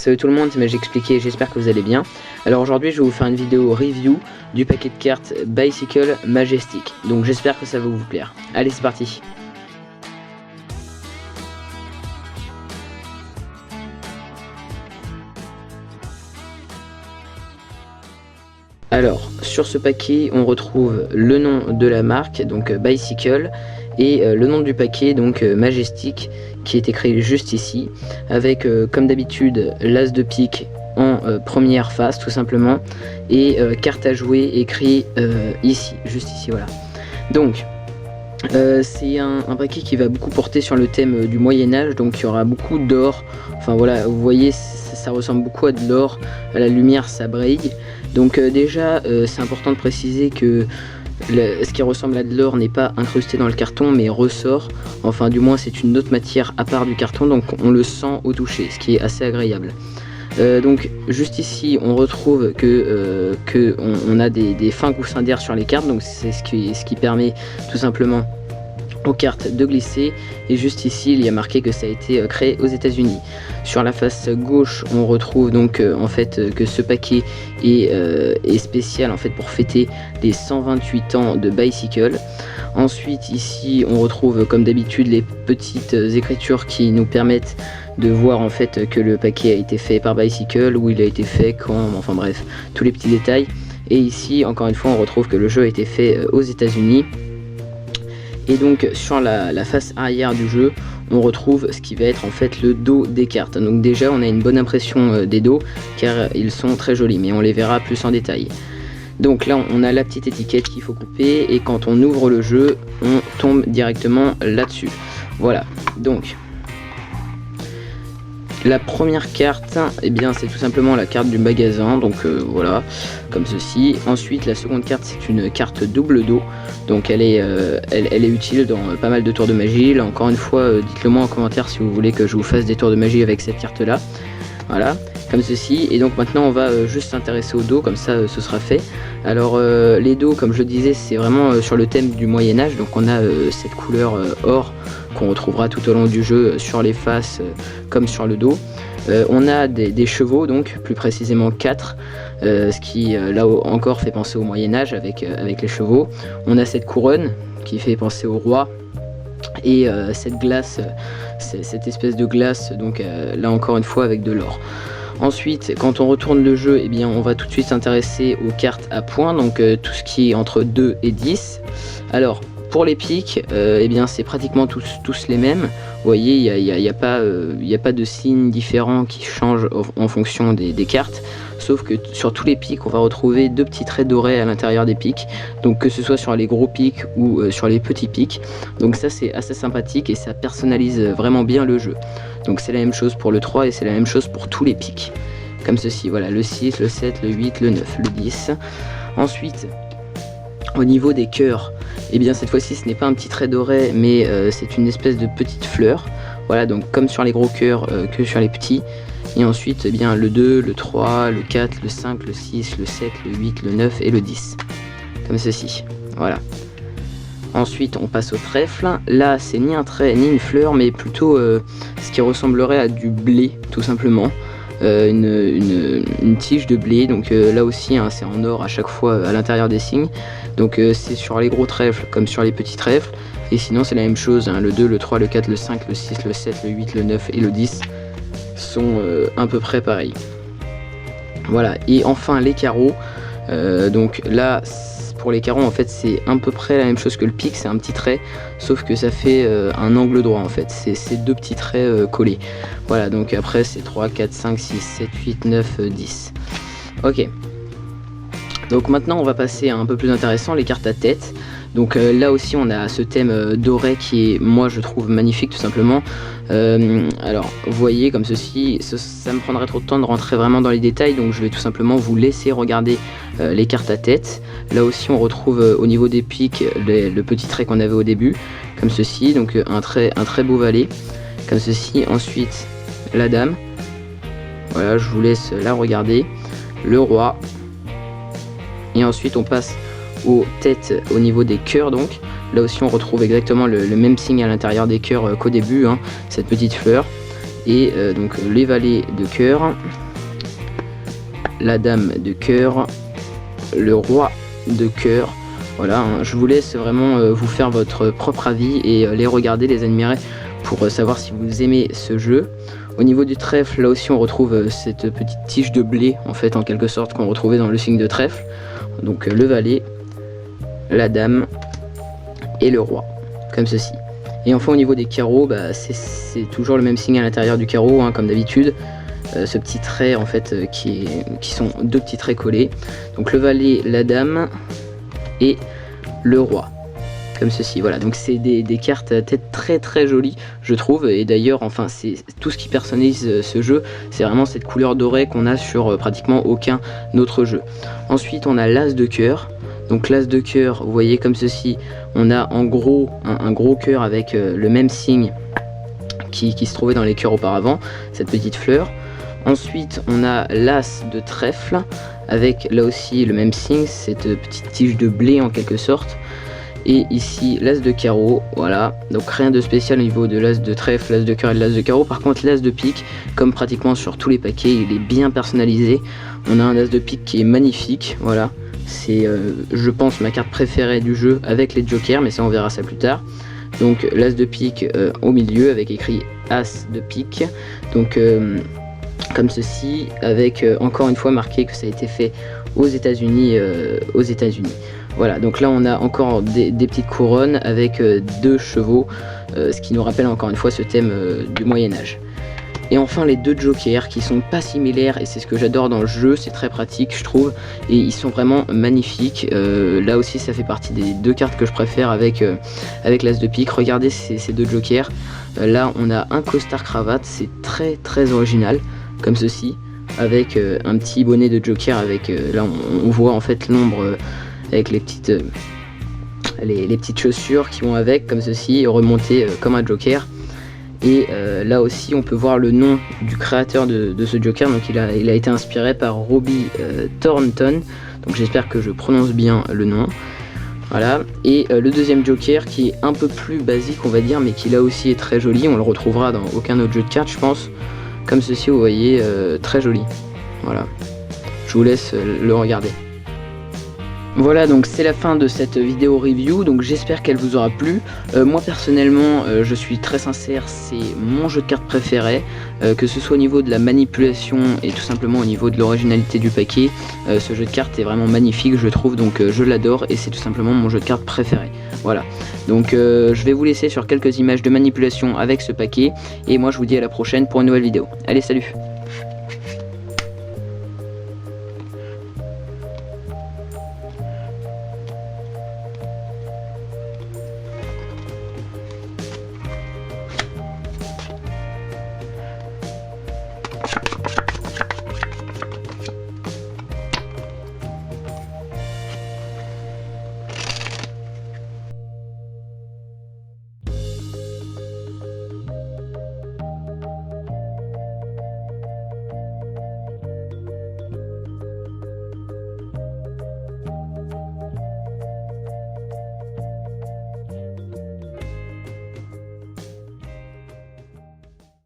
Salut tout le monde, c'est Magic Expliqué, j'espère que vous allez bien. Alors aujourd'hui je vais vous faire une vidéo review du paquet de cartes Bicycle Majestic. Donc j'espère que ça va vous plaire. Allez, c'est parti. Alors sur ce paquet on retrouve le nom de la marque, donc Bicycle, et le nom du paquet, donc Majestic, qui est écrit juste ici, avec comme d'habitude l'as de pique en première face tout simplement, et carte à jouer écrit ici, juste ici, voilà. Donc c'est un paquet qui va beaucoup porter sur le thème du Moyen-Âge, donc il y aura beaucoup d'or. Enfin voilà, vous voyez, ça ressemble beaucoup à de l'or, à la lumière ça brille. Donc déjà c'est important de préciser que ce qui ressemble à de l'or n'est pas incrusté dans le carton mais ressort, enfin du moins c'est une autre matière à part du carton, donc on le sent au toucher, ce qui est assez agréable. Donc juste ici on retrouve que on a des fins coussins d'air sur les cartes, donc c'est ce qui permet tout simplement aux cartes de glisser, et juste ici il y a marqué que ça a été créé aux États-Unis. Sur la face gauche on retrouve donc en fait que ce paquet est spécial en fait pour fêter les 128 ans de Bicycle. Ensuite ici on retrouve comme d'habitude les petites écritures qui nous permettent de voir en fait que le paquet a été fait par Bicycle, où il a été fait, quand, enfin bref, tous les petits détails. Et ici encore une fois on retrouve que le jeu a été fait aux États-Unis. Et donc sur la face arrière du jeu on retrouve ce qui va être en fait le dos des cartes. Donc déjà on a une bonne impression des dos car ils sont très jolis, mais on les verra plus en détail. Donc là on a la petite étiquette qu'il faut couper, et quand on ouvre le jeu on tombe directement là-dessus. Voilà, donc la première carte, eh bien c'est tout simplement la carte du magasin, donc voilà, comme ceci. Ensuite la seconde carte c'est une carte double dos, donc elle est utile dans pas mal de tours de magie. Là encore une fois dites le moi en commentaire si vous voulez que je vous fasse des tours de magie avec cette carte là. Voilà, comme ceci. Et donc maintenant on va juste s'intéresser au dos, comme ça ce sera fait. Alors les dos, comme je le disais, c'est vraiment sur le thème du Moyen-Âge, donc on a cette couleur or qu'on retrouvera tout au long du jeu sur les faces comme sur le dos. On a des chevaux, donc plus précisément 4, ce qui là encore fait penser au Moyen-Âge avec les chevaux. On a cette couronne qui fait penser au roi, et cette glace, cette espèce de glace, donc là encore une fois avec de l'or. Ensuite quand on retourne le jeu, eh bien on va tout de suite s'intéresser aux cartes à points, donc tout ce qui est entre 2 et 10. Alors pour les piques, eh bien c'est pratiquement tous les mêmes. Vous voyez, il n'y a pas de signes différents qui changent en fonction des cartes, sauf que sur tous les pics on va retrouver deux petits traits dorés à l'intérieur des pics, donc que ce soit sur les gros pics ou sur les petits pics. Donc ça c'est assez sympathique et ça personnalise vraiment bien le jeu. Donc c'est la même chose pour le 3 et c'est la même chose pour tous les pics, comme ceci. Voilà, le 6, le 7, le 8, le 9, le 10. Ensuite au niveau des cœurs, et bien cette fois-ci ce n'est pas un petit trait doré, mais c'est une espèce de petite fleur. Voilà, donc comme sur les gros cœurs que sur les petits. Et ensuite eh bien le 2, le 3, le 4, le 5, le 6, le 7, le 8, le 9 et le 10, comme ceci. Voilà. Ensuite on passe au trèfle. Là c'est ni un trait ni une fleur, mais plutôt ce qui ressemblerait à du blé tout simplement. Une tige de blé, donc là aussi hein, c'est en or à chaque fois à l'intérieur des signes. Donc c'est sur les gros trèfles comme sur les petits trèfles, et sinon c'est la même chose hein, le 2, le 3, le 4, le 5, le 6, le 7, le 8, le 9 et le 10 sont à peu près pareils. Voilà, et enfin les carreaux. Donc là pour les carreaux en fait c'est à peu près la même chose que le pic, c'est un petit trait, sauf que ça fait un angle droit en fait, c'est deux petits traits collés. Voilà, donc après c'est 3, 4, 5, 6, 7, 8, 9, 10. Ok. Donc maintenant on va passer à un peu plus intéressant, les cartes à tête. Donc là aussi on a ce thème doré qui est, moi je trouve magnifique tout simplement. Alors vous voyez comme ceci, ça me prendrait trop de temps de rentrer vraiment dans les détails, donc je vais tout simplement vous laisser regarder les cartes à tête. Là aussi on retrouve au niveau des pics le petit trait qu'on avait au début, comme ceci, donc un très beau valet, comme ceci. Ensuite la dame, voilà, je vous laisse la regarder, le roi, et ensuite on passe aux têtes au niveau des cœurs. Donc là aussi on retrouve exactement le même signe à l'intérieur des cœurs qu'au début hein, cette petite fleur. Et donc les valets de cœur, la dame de cœur, le roi de cœur. Voilà, hein, je vous laisse vraiment vous faire votre propre avis et les regarder, les admirer pour savoir si vous aimez ce jeu. Au niveau du trèfle, là aussi on retrouve cette petite tige de blé en fait en quelque sorte qu'on retrouvait dans le signe de trèfle. Donc le valet, la dame et le roi, comme ceci. Et enfin au niveau des carreaux, bah, c'est toujours le même signe à l'intérieur du carreau, hein, comme d'habitude. Ce petit trait en fait qui sont deux petits traits collés. Donc le valet, la dame et le roi, comme ceci. Voilà, donc c'est des cartes à tête très jolies je trouve, et d'ailleurs enfin c'est tout ce qui personnalise ce jeu, c'est vraiment cette couleur dorée qu'on a sur pratiquement aucun autre jeu. Ensuite on a l'as de cœur. Donc l'as de cœur, vous voyez comme ceci, on a en gros un gros cœur avec le même signe qui se trouvait dans les cœurs auparavant, cette petite fleur. Ensuite on a l'as de trèfle avec là aussi le même signe, cette petite tige de blé en quelque sorte. Et ici l'as de carreau, voilà, donc rien de spécial au niveau de l'as de trèfle, l'as de cœur et l'as de carreau. Par contre l'as de pique, comme pratiquement sur tous les paquets, il est bien personnalisé. On a un as de pique qui est magnifique, voilà. C'est je pense ma carte préférée du jeu avec les jokers, mais ça on verra ça plus tard. Donc l'as de pique au milieu avec écrit as de pique, donc comme ceci, avec encore une fois marqué que ça a été fait aux États-Unis. Voilà, donc là on a encore des petites couronnes avec deux chevaux, ce qui nous rappelle encore une fois ce thème du Moyen-Âge. Et enfin les deux jokers qui sont pas similaires, et c'est ce que j'adore dans le jeu, c'est très pratique je trouve, et ils sont vraiment magnifiques. Là aussi ça fait partie des deux cartes que je préfère avec l'as de pique. Regardez ces deux jokers, là on a un costard cravate, c'est très original, comme ceci, avec un petit bonnet de joker, avec là on voit en fait l'ombre avec les petites chaussures qui vont avec, comme ceci, remontées comme un joker. Et là aussi on peut voir le nom du créateur de ce joker, donc il a été inspiré par Robbie Thornton, donc j'espère que je prononce bien le nom. Voilà, et le deuxième joker qui est un peu plus basique on va dire, mais qui là aussi est très joli, on le retrouvera dans aucun autre jeu de cartes je pense, comme ceci vous voyez, très joli. Voilà, je vous laisse le regarder. Voilà, donc c'est la fin de cette vidéo review, donc j'espère qu'elle vous aura plu. Moi personnellement je suis très sincère, c'est mon jeu de cartes préféré, que ce soit au niveau de la manipulation et tout simplement au niveau de l'originalité du paquet. Ce jeu de cartes est vraiment magnifique je trouve, donc je l'adore et c'est tout simplement mon jeu de cartes préféré. Voilà, donc je vais vous laisser sur quelques images de manipulation avec ce paquet, et moi je vous dis à la prochaine pour une nouvelle vidéo. Allez, salut!